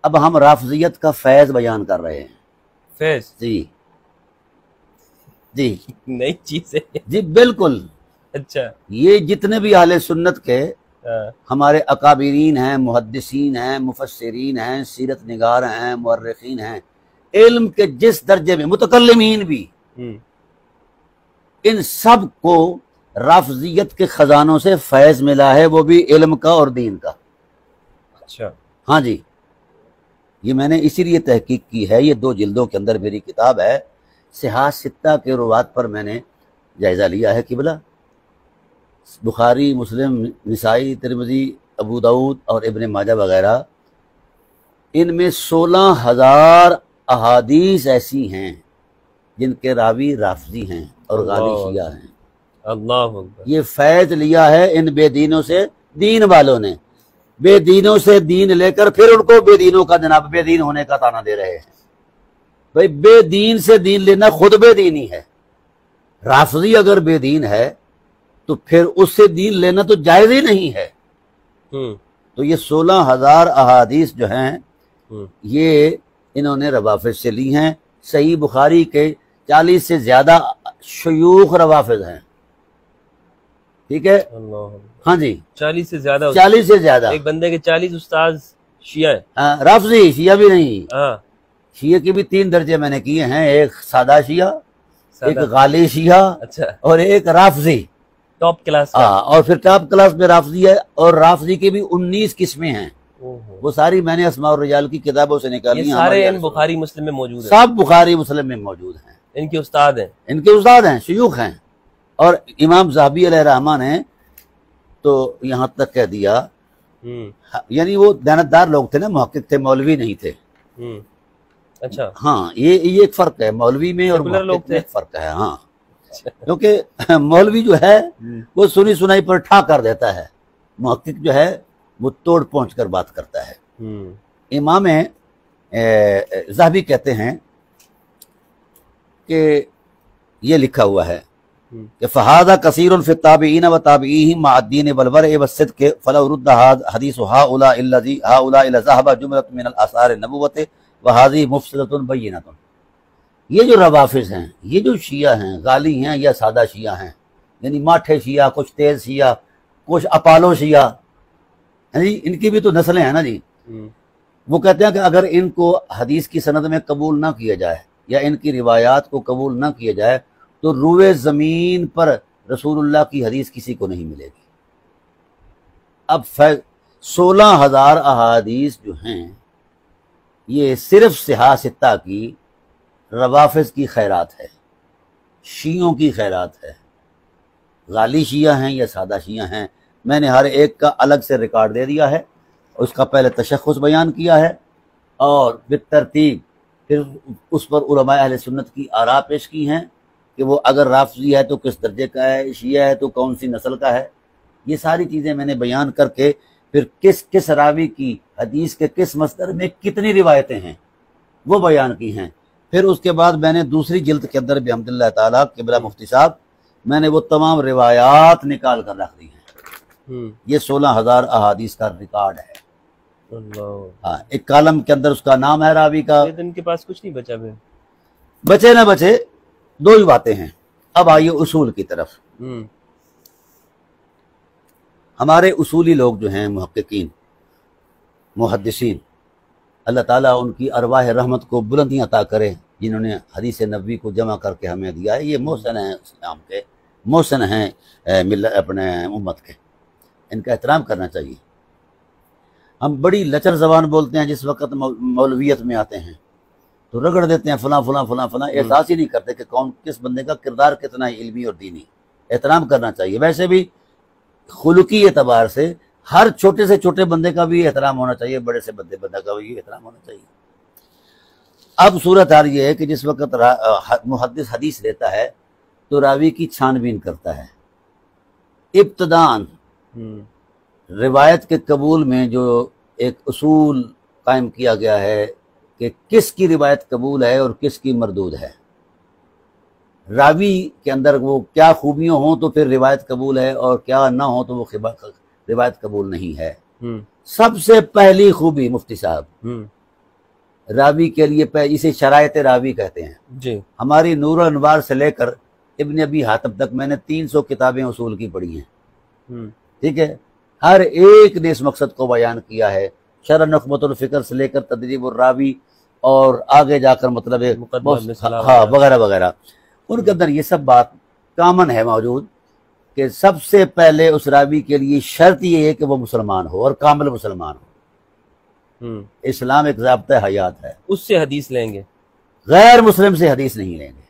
اب ہم رافضیت کا فیض بیان کر رہے ہیں. فیض جی جی نئی چیز ہے. جی بالکل. اچھا. یہ جتنے بھی اہل سنت کے ہاں. ہمارے اکابرین ہیں، محدثین ہیں، مفسرین ہیں، سیرت نگار ہیں، مورخین ہیں، علم کے جس درجے میں، متکلمین بھی، ان سب کو رافضیت کے خزانوں سے فیض ملا ہے، وہ بھی علم کا اور دین کا. اچھا. ہاں جی، یہ میں نے اسی لیے تحقیق کی ہے. یہ 2 جلدوں کے اندر میری کتاب ہے. صحاح ستہ کے روات پر میں نے جائزہ لیا ہے قبلہ. بخاری، مسلم، نسائی، ترمذی، ابو داؤد اور ابن ماجہ وغیرہ، ان میں 16,000 احادیث ایسی ہیں جن کے راوی رافضی ہیں اور غالی شیعہ ہیں. اللہ اکبر. یہ فیض لیا ہے ان بے دینوں سے، دین والوں نے. بے دینوں سے دین لے کر پھر ان کو بے دینوں کا جناب بے دین ہونے کا طعنہ دے رہے ہیں. بھئی بے دین سے دین لینا خود بے دینی ہے. رافضی اگر بے دین ہے تو پھر اس سے دین لینا تو جائز ہی نہیں ہے. تو یہ 16,000 احادیث جو ہیں یہ انہوں نے روافض سے لی ہیں. صحیح بخاری کے 40 سے زیادہ شیوخ روافض ہیں. ٹھیک ہے. ہاں جی، 40 سے زیادہ. 40 سے زیادہ. ایک بندے کے 40 استاذ شیعہ ہیں. رافضی شیعہ بھی نہیں. ہاں. شیعہ کے بھی 3 درجے میں نے کیے ہیں. ایک سادہ شیعہ، ایک غالی شیعہ، اچھا. اور ایک رافضی. Top class. اور پھر ٹاپ کلاس میں رافضی ہے. اور رافضی کی بھی 19 قسمیں ہیں. وہ ساری میں نے اسماء الرجال کی کتابوں سے نکالی ہیں. سارے ان بخاری مسلم میں موجود ہیں. سب بخاری مسلم میں موجود ہیں. ان کے استاد ہیں. ان کے استاد ہیں، شیوخ ہیں. اور امام ذہبی علیہ الرحمہ نے تو یہاں تک کہہ دیا، یعنی وہ دیانتدار لوگ تھے نا، محقق تھے، مولوی نہیں تھے. اچھا. ہاں، یہ ایک فرق ہے مولوی میں اور محقق میں، ایک فرق ہے. ہاں، کیونکہ مولوی جو ہے وہ سنی سنائی پر ٹھا کر دیتا ہے، محقق جو ہے وہ توڑ پہنچ کر بات کرتا ہے. امام ذہبی کہتے ہیں کہ یہ لکھا ہوا ہے کہ فہذا کثیر فی التابعین و تابعیہم مع الدین والورع والصدق فلو رد حدیث ہؤلاء الذی ہؤلاء لذهب جملۃ من الاثار النبوۃ وہذہ مفسدۃ بینۃ. یہ جو روافض ہیں، یہ جو شیعہ ہیں، غالی ہیں یا سادہ شیعہ ہیں، یعنی ماٹھے شیعہ، کچھ تیز شیعہ، کچھ اپالو شیعہ، ان کی بھی تو نسلیں ہیں نا جی. وہ کہتے ہیں کہ اگر ان کو حدیث کی سند میں قبول نہ کیا جائے یا ان کی روایات کو قبول نہ کیا جائے تو روئے زمین پر رسول اللہ کی حدیث کسی کو نہیں ملے گی. اب 16,000 احادیث جو ہیں یہ صرف صحاح ستہ کی روافض کی خیرات ہے، شیعوں کی خیرات ہے. غالی شیعہ ہیں یا سادہ شیعہ ہیں، میں نے ہر ایک کا الگ سے ریکارڈ دے دیا ہے، اس کا پہلے تشخص بیان کیا ہے اور بالترتیب پھر اس پر علماء اہل سنت کی آراء پیش کی ہیں کہ وہ اگر رافضی ہے تو کس درجے کا ہے، شیعہ ہے تو کون سی نسل کا ہے. یہ ساری چیزیں میں نے بیان کر کے پھر کس راوی کی حدیث کے کس مصدر میں کتنی روایتیں ہیں وہ بیان کی ہیں. پھر اس کے بعد میں نے دوسری جلد کے اندر بحمد اللہ تعالیٰ قبلہ مفتی صاحب میں نے وہ تمام روایات نکال کر رکھ دی ہیں. یہ 16,000 احادیث کا ریکارڈ ہے. ہاں، ایک کالم کے اندر اس کا نام ہے راوی کا. ان کے پاس کچھ نہیں بچا. بچے نہ بچے 2 ہی باتیں ہیں. اب آئیے اصول کی طرف. ہمارے اصولی لوگ جو ہیں، محققین، محدثین، اللہ تعالیٰ ان کی ارواح رحمت کو بلندیاں عطا کرے جنہوں نے حدیث نبوی کو جمع کر کے ہمیں دیا ہے. یہ محسن ہیں اسلام کے، محسن ہیں اپنے امت کے. ان کا احترام کرنا چاہیے. ہم بڑی لچر زبان بولتے ہیں جس وقت مولویت میں آتے ہیں تو رگڑ دیتے ہیں فلاں فلاں فلاں فلاں، احساس ہی نہیں کرتے کہ کون کس بندے کا کردار کتنا علمی اور دینی. احترام کرنا چاہیے. ویسے بھی خلقی اعتبار سے ہر چھوٹے سے چھوٹے بندے کا بھی احترام ہونا چاہیے، بڑے سے بندے کا بھی احترام ہونا چاہیے. اب صورت حال یہ ہے کہ جس وقت محدث حدیث لیتا ہے تو راوی کی چھان بین کرتا ہے. ابتداً روایت کے قبول میں جو ایک اصول قائم کیا گیا ہے کہ کس کی روایت قبول ہے اور کس کی مردود ہے. راوی کے اندر وہ کیا خوبیاں ہوں تو پھر روایت قبول ہے، اور کیا نہ ہو تو وہ روایت قبول نہیں ہے. سب سے پہلی خوبی مفتی صاحب راوی کے لیے اسے شرائط راوی کہتے ہیں. جی. ہماری نور الانوار سے لے کر ابن ابی حاتم تک میں نے 300 کتابیں اصول کی پڑھی ہیں. ٹھیک ہے، ہر ایک نے اس مقصد کو بیان کیا ہے. شرح نخبۃ الفکر سے لے کر تدریب الراوی اور آگے جا کر مطلب وغیرہ وغیرہ، ان کے اندر یہ سب بات کامن ہے موجود کہ سب سے پہلے اس راوی کے لیے شرط یہ ہے کہ وہ مسلمان ہو اور کامل مسلمان ہو. اسلام ایک ضابطہ حیات ہے، اس سے حدیث لیں گے، غیر مسلم سے حدیث نہیں لیں گے.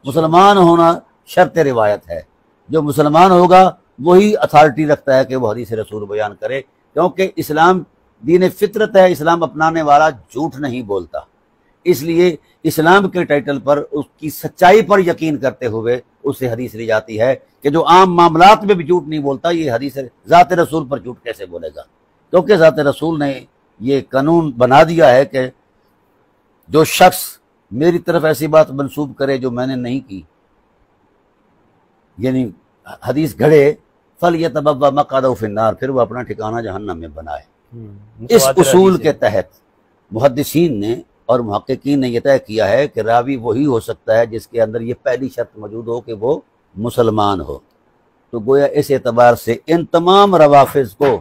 مسلمان ہونا شرط روایت ہے. جو مسلمان ہوگا وہی اتھارٹی رکھتا ہے کہ وہ حدیث رسول بیان کرے، کیونکہ اسلام دین فطرت ہے. اسلام اپنانے والا جھوٹ نہیں بولتا، اس لیے اسلام کے ٹائٹل پر اس کی سچائی پر یقین کرتے ہوئے اس سے حدیث لی جاتی ہے کہ جو عام معاملات میں بھی جھوٹ نہیں بولتا، یہ حدیث ذات رسول پر جھوٹ کیسے بولے گا؟ کیونکہ ذات رسول نے یہ قانون بنا دیا ہے کہ جو شخص میری طرف ایسی بات منسوب کرے جو میں نے نہیں کی، یعنی حدیث گھڑے، فَلْيَتَبَوَّأْ مَقْعَدَهُ فِي النَّارِ، پھر وہ اپنا ٹھکانہ جہنم میں بنائے. اس اصول کے تحت محدثین نے اور محققین نے یہ طے کیا ہے کہ راوی وہی ہو سکتا ہے جس کے اندر یہ پہلی شرط موجود ہو کہ وہ مسلمان ہو. تو گویا اس اعتبار سے ان تمام روافظ کو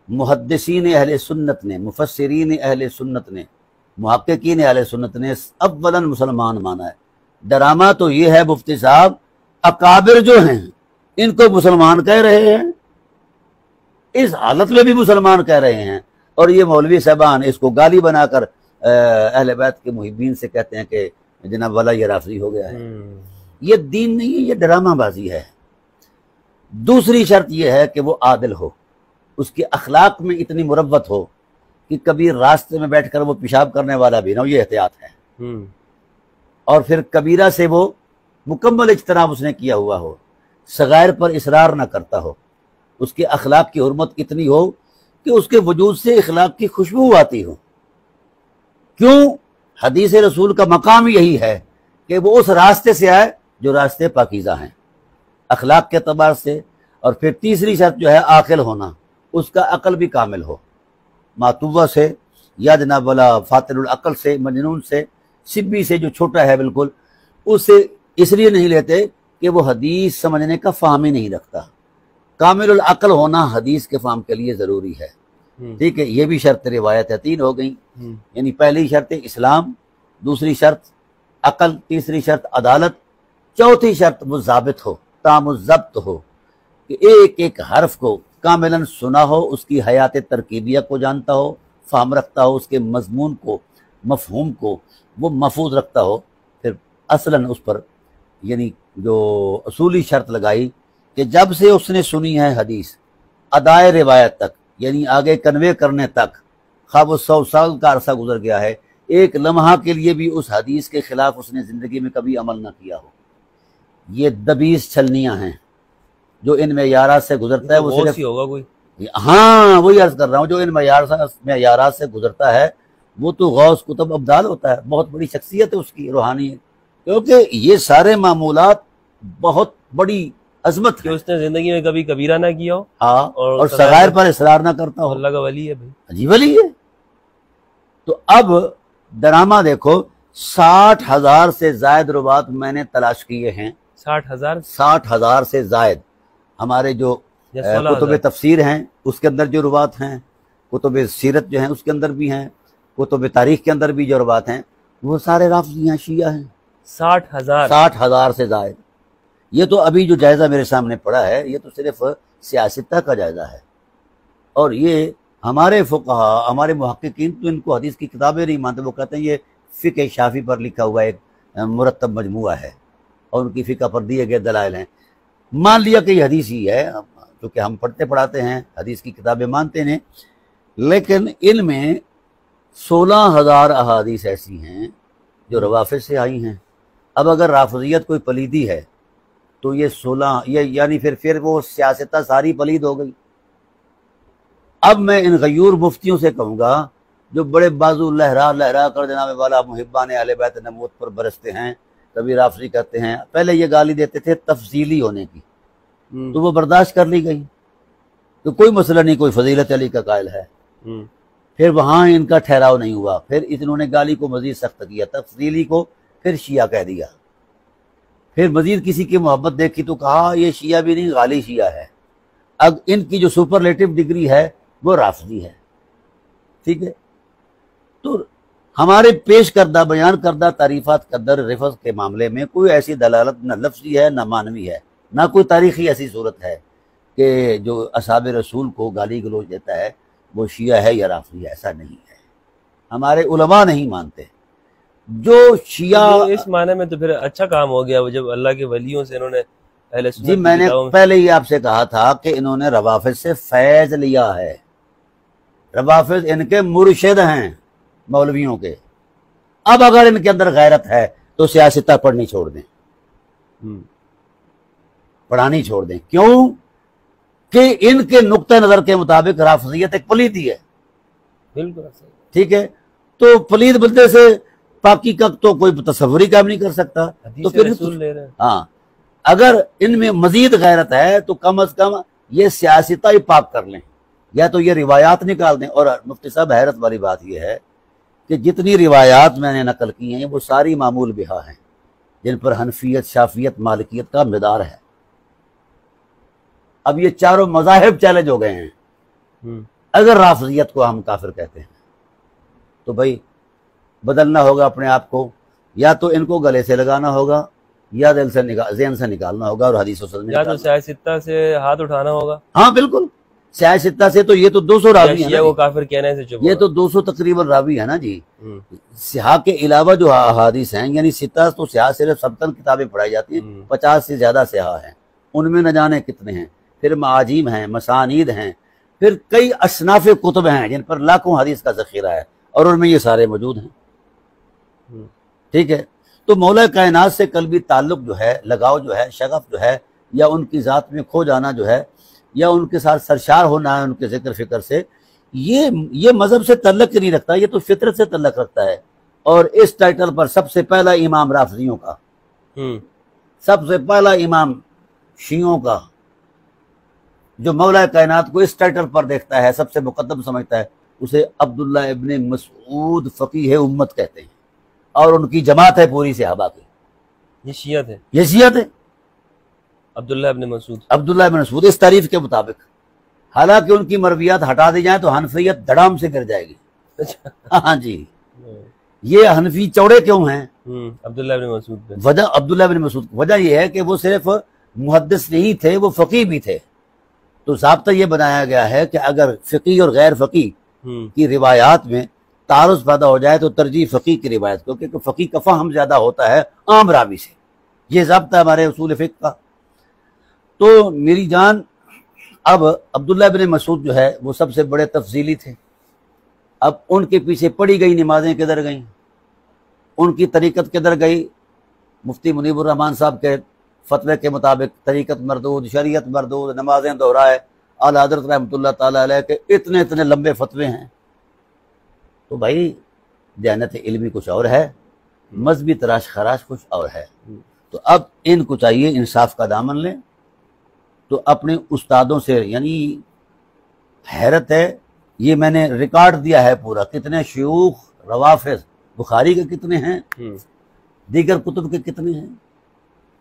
محدثین اہل سنت نے، مفسرین اہل سنت نے، محققین اہل سنت نے اولا مسلمان مانا ہے. ڈرامہ تو یہ ہے مفتی صاحب، اکابر جو ہیں ان کو مسلمان کہہ رہے ہیں، اس حالت میں بھی مسلمان کہہ رہے ہیں، اور یہ مولوی صاحبان اس کو گالی بنا کر اہل بیت کے محبین سے کہتے ہیں کہ جناب والا یہ رافضی ہو گیا ہے. یہ دین نہیں ہے، یہ ڈرامہ بازی ہے. دوسری شرط یہ ہے کہ وہ عادل ہو، اس کے اخلاق میں اتنی مروت ہو کہ کبھی راستے میں بیٹھ کر وہ پیشاب کرنے والا بھی نہ ہو، یہ احتیاط ہے. اور پھر کبیرہ سے وہ مکمل اجتناب اس نے کیا ہوا ہو، صغائر پر اصرار نہ کرتا ہو، اس کے اخلاق کی حرمت اتنی ہو کہ اس کے وجود سے اخلاق کی خوشبو آتی ہو. کیوں؟ حدیث رسول کا مقام یہی ہے کہ وہ اس راستے سے آئے جو راستے پاکیزہ ہیں اخلاق کے اعتبار سے. اور پھر تیسری شرط جو ہے عاقل ہونا، اس کا عقل بھی کامل ہو. ماتوبہ سے یا جناب والا فاطر العقل سے، مجنون سے، سبی سے جو چھوٹا ہے بالکل، اس سے اس لیے نہیں لیتے کہ وہ حدیث سمجھنے کا فہم ہی نہیں رکھتا. کامل العقل ہونا حدیث کے فہم کے لیے ضروری ہے. ٹھیک ہے، یہ بھی شرط روایت ہے. 3 ہو گئیں. یعنی پہلی شرط اسلام، دوسری شرط عقل، تیسری شرط عدالت، چوتھی شرط وہ ضابط ہو، تام الضبط ہو، کہ ایک ایک حرف کو کاملاً سنا ہو، اس کی حیات ترکیبیہ کو جانتا ہو، فہم رکھتا ہو، اس کے مضمون کو، مفہوم کو وہ محفوظ رکھتا ہو. پھر اصلاً اس پر یعنی جو اصولی شرط لگائی کہ جب سے اس نے سنی ہے حدیث ادائے روایت تک، یعنی آگے کنوے کرنے تک، خواب 100 سال کا عرصہ گزر گیا ہے، ایک لمحہ کے لیے بھی اس حدیث کے خلاف اس نے زندگی میں کبھی عمل نہ کیا ہو. یہ 20 چھلنیاں ہیں جو ان معیارات سے گزرتا ہے. وہ صرف ہوگا کوئی، ہاں وہی عرض کر رہا ہوں، جو ان معیارات سے گزرتا ہے وہ تو غوث کتب ابدال ہوتا ہے. بہت بڑی شخصیت ہے اس کی روحانی ہے، کیونکہ یہ سارے معمولات بہت بڑی عظمت کہ اس نے زندگی میں کبھی کبیرہ نہ کیا ہو، ہاں، اور صغائر پر اصرار نہ کرتا ہو. اللہ کا ولی ہے بھائی، عجیب ولی ہے. تو اب ڈرامہ دیکھو، 60,000 سے زائد روات میں نے تلاش کیے ہیں. 60,000 سے زائد. ہمارے جو کتب تفسیر ہیں اس کے اندر جو روات ہیں، کتب سیرت جو ہیں اس کے اندر بھی ہیں، کتب تاریخ کے اندر بھی جو روات ہیں، وہ سارے رافضی ہیں، شیعہ ہیں. 60,000 سے زائد. یہ تو ابھی جو جائزہ میرے سامنے پڑا ہے یہ تو صرف سیاستہ کا جائزہ ہے. اور یہ ہمارے فقہا، ہمارے محققین تو ان کو حدیث کی کتابیں نہیں مانتے. وہ کہتے ہیں یہ فقہ شافی پر لکھا ہوا ایک مرتب مجموعہ ہے اور ان کی فقہ پر دیے گئے دلائل ہیں. مان لیا کہ یہ حدیث ہی ہے، کیونکہ ہم پڑھتے پڑھاتے ہیں، حدیث کی کتابیں مانتے ہیں. لیکن ان میں 16,000 احادیث ایسی ہیں جو روافظ سے آئی ہیں. اب اگر رافضیت کوئی پلیدی ہے تو یہ 16 یعنی پھر وہ سیاستہ ساری پلید ہو گئی. اب میں ان غیور مفتیوں سے کہوں گا جو بڑے بازو لہرا کر جناب والا محبان اہل بیت نبوت پر برستے ہیں، کبھی رافضی کہتے ہیں. پہلے یہ گالی دیتے تھے تفضیلی ہونے کی، تو وہ برداشت کر لی گئی، تو کوئی مسئلہ نہیں، کوئی فضیلت علی کا قائل ہے. پھر وہاں ان کا ٹھہراؤ نہیں ہوا، پھر انہوں نے گالی کو مزید سخت کیا، تفضیلی کو پھر شیعہ کہہ دیا، پھر مزید کسی کی محبت دیکھی تو کہا یہ شیعہ بھی نہیں غالی شیعہ ہے۔ اب ان کی جو سپرلیٹو ڈگری ہے وہ رافضی ہے، ٹھیک ہے۔ تو ہمارے پیش کردہ بیان کردہ تعریفات قدر رفض کے معاملے میں کوئی ایسی دلالت نہ لفظی ہے نہ معنوی ہے، نہ کوئی تاریخی ایسی صورت ہے کہ جو اصحاب رسول کو گالی گلوچ دیتا ہے وہ شیعہ ہے یا رافضی ہے، ایسا نہیں ہے، ہمارے علماء نہیں مانتے۔ جو شیعہ اس معنی میں تو پھر اچھا کام ہو گیا جب اللہ کے ولیوں سے انہوں نے اہل سنت جی میں نے پہلے ہی آپ سے کہا تھا کہ انہوں نے روافض سے فیض لیا ہے، روافض ان کے مرشد ہیں مولویوں کے۔ اب اگر ان کے اندر غیرت ہے تو سیاستہ پڑھنی چھوڑ دیں، پڑھانی چھوڑ دیں، کیوں کہ ان کے نقطہ نظر کے مطابق رافضیت ایک پلیدی ہے، بالکل ٹھیک ہے۔ تو پلید بندے سے پاکی کا تو کوئی تصور ہی کام نہیں کر سکتا، تو پھر رسول لے رہے ہیں۔ ہاں اگر ان میں مزید غیرت ہے تو کم از کم یہ سیاستہ ہی پاک کر لیں، یا تو یہ روایات نکال دیں۔ اور مفتی صاحب حیرت والی بات یہ ہے کہ جتنی روایات میں نے نقل کی ہیں وہ ساری معمول بہا ہیں، جن پر حنفیت، شافیت، مالکیت کا مدار ہے۔ اب یہ چاروں مذاہب چیلنج ہو گئے ہیں۔ اگر رافضیت کو ہم کافر کہتے ہیں تو بھائی بدلنا ہوگا اپنے آپ کو، یا تو ان کو گلے سے لگانا ہوگا یا دل سے ذہن سے نکالنا ہوگا اور حدیث و سنت میں یا تو سیاستہ سے ہاتھ اٹھانا ہوگا۔ ہاں بالکل، سیاستہ سے تو یہ تو 200 راوی ہیں نا، وہ کافر کہنے سے چپ، یہ تو 200 تقریباً راوی ہے نا جی۔ سیاح کے علاوہ جو احادیث ہیں، یعنی ستہ تو سیاح صرف 70 کتابیں پڑھائی جاتی ہیں، 50 سے زیادہ سیاح ہیں، ان میں نہ جانے کتنے ہیں، پھر معاجم ہیں، مسانید ہیں، پھر کئی اصناف کتب ہیں جن پر لاکھوں حدیث کا ذخیرہ ہے، اور ان میں یہ سارے موجود ہیں، ٹھیک ہے۔ تو مولا کائنات سے قلبی تعلق جو ہے، لگاؤ جو ہے، شغف جو ہے، یا ان کی ذات میں کھو جانا جو ہے، یا ان کے ساتھ سرشار ہونا ہے ان کے ذکر فکر سے، یہ مذہب سے تعلق نہیں رکھتا، یہ تو فطرت سے تعلق رکھتا ہے۔ اور اس ٹائٹل پر سب سے پہلا امام رافضیوں کا، سب سے پہلا امام شیعوں کا، جو مولا کائنات کو اس ٹائٹل پر دیکھتا ہے، سب سے مقدم سمجھتا ہے، اسے عبداللہ ابن مسعود فقیہ امت کہتے ہیں، اور ان کی جماعت ہے پوری صحابہ کی۔ یہ شیعت ہے، یہ شیعت ہے، عبداللہ ابن مسعود، عبداللہ ابن مسعود اس تعریف کے مطابق۔ حالانکہ ان کی مرویات ہٹا دی جائیں تو حنفیت دھڑام سے گر جائے گی۔ ہاں جی، یہ حنفی چوڑے کیوں ہیں؟ عبداللہ ابن مسعود پہ وجہ عبداللہ ابن مسعود، وجہ یہ ہے کہ وہ صرف محدث نہیں تھے، وہ فقیہ بھی تھے۔ تو ضابطہ یہ بنایا گیا ہے کہ اگر فقیہ اور غیر فقیہ کی روایات میں تعارض پیدا ہو جائے تو ترجیح فقیہ کی روایت کو، کیونکہ فقیہ کا فہم زیادہ ہوتا ہے عام راوی سے، یہ ضابطہ ہمارے اصول فقہ کا۔ تو میری جان، اب عبداللہ ابن مسعود جو ہے وہ سب سے بڑے تفضیلی تھے۔ اب ان کے پیچھے پڑھی گئی نمازیں کدھر گئیں، ان کی طریقت کدھر گئی؟ مفتی منیب الرحمن صاحب کے فتوے کے مطابق طریقت مردود، شریعت مردود، نمازیں دہرائے، اعلیٰ حضرت رحمۃ اللہ تعالیٰ علیہ کے اتنے لمبے فتوے ہیں۔ تو بھائی دیانت علمی کچھ اور ہے، مذہبی تراش خراش کچھ اور ہے۔ تو اب ان کو چاہیے انصاف کا دامن لیں، تو اپنے استادوں سے، یعنی حیرت ہے، یہ میں نے ریکارڈ دیا ہے پورا، کتنے شیوخ روافض، بخاری کے کتنے ہیں، دیگر کتب کے کتنے ہیں۔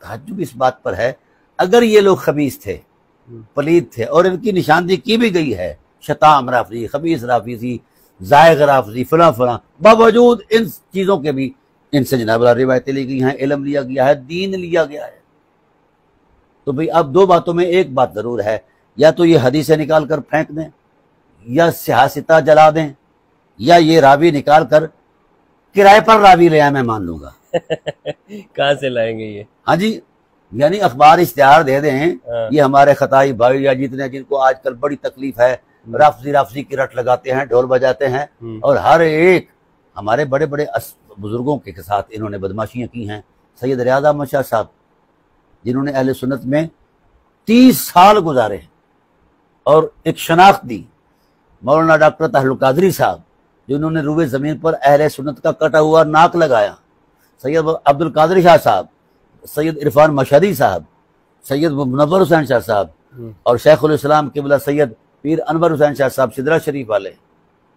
تعجب اس بات پر ہے، اگر یہ لوگ خبیث تھے، پلید تھے، اور ان کی نشاندہی کی بھی گئی ہے، شتام رافضی، خبیث رافضی، زائغ رافضی، فلاں فلاں، باوجود ان چیزوں کے بھی ان سے جناب اللہ روایتیں لی گئی ہیں، علم لیا گیا ہے، دین لیا گیا ہے۔ تو بھئی اب دو باتوں میں ایک بات ضرور ہے، یا تو یہ حدیثیں نکال کر پھینک دیں، یا سیاستہ جلا دیں، یا یہ راوی نکال کر کرائے پر راوی لے آئے، میں مان لوں گا۔ کہاں سے لائیں گے یہ؟ ہاں جی، یعنی اخبار اشتہار دے دیں، یہ ہمارے خطائی بھائی یا جتنے جن کو آج کل بڑی تکلیف ہے، رافضی کی رٹ لگاتے ہیں، ڈھول بجاتے ہیں، اور ہر ایک ہمارے بڑے بڑے بزرگوں کے ساتھ انہوں نے بدماشیاں کی ہیں۔ سید ریاض احمد شاہ صاحب، جنہوں نے اہل سنت میں 30 سال گزارے اور ایک شناخت دی، مولانا ڈاکٹر طاہر القادری صاحب، جنہوں نے روئے زمین پر اہل سنت کا کٹا ہوا ناک لگایا، سید عبد القادر شاہ صاحب، سید عرفان مشہدی صاحب، سید منور حسین شاہ صاحب، اور شیخ الاسلام قبلہ سید پیر انور حسین شاہ صاحب سدرہ شریف والے،